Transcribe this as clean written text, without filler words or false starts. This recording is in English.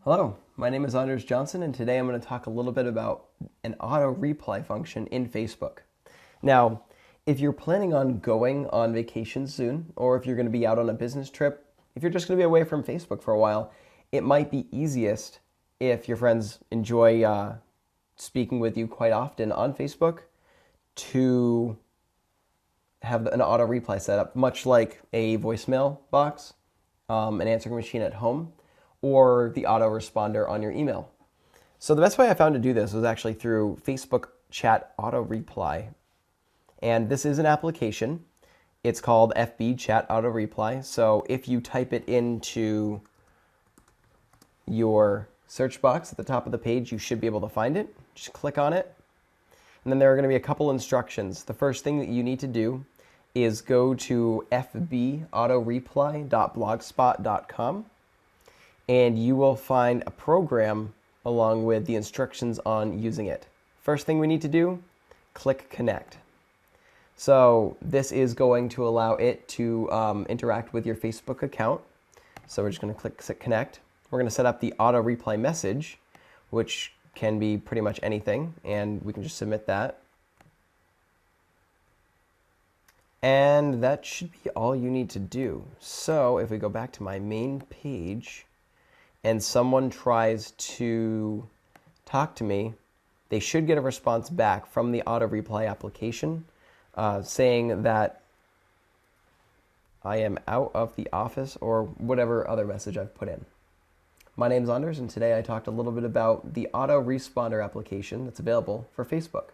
Hello, my name is Anders Johnson, and today I'm going to talk a little bit about an auto reply function in Facebook. Now, if you're planning on going on vacation soon, or if you're going to be out on a business trip, if you're just going to be away from Facebook for a while, it might be easiest if your friends enjoy speaking with you quite often on Facebook to have an auto reply set up, much like a voicemail box, an answering machine at home, or the autoresponder on your email. So the best way I found to do this was actually through Facebook Chat Auto Reply. And this is an application. It's called FB Chat Auto Reply. So if you type it into your search box at the top of the page, you should be able to find it. Just click on it. And then there are going to be a couple instructions. The first thing that you need to do is go to fbautoreply.blogspot.com. and you will find a program along with the instructions on using it. First thing we need to do, click Connect. So this is going to allow it to interact with your Facebook account. So we're just going to click Connect. We're going to set up the auto reply message, which can be pretty much anything, and we can just submit that. And that should be all you need to do. So if we go back to my main page, and someone tries to talk to me, they should get a response back from the auto reply application saying that I am out of the office, or whatever other message I've put in. My name's Anders, and today I talked a little bit about the auto responder application that's available for Facebook.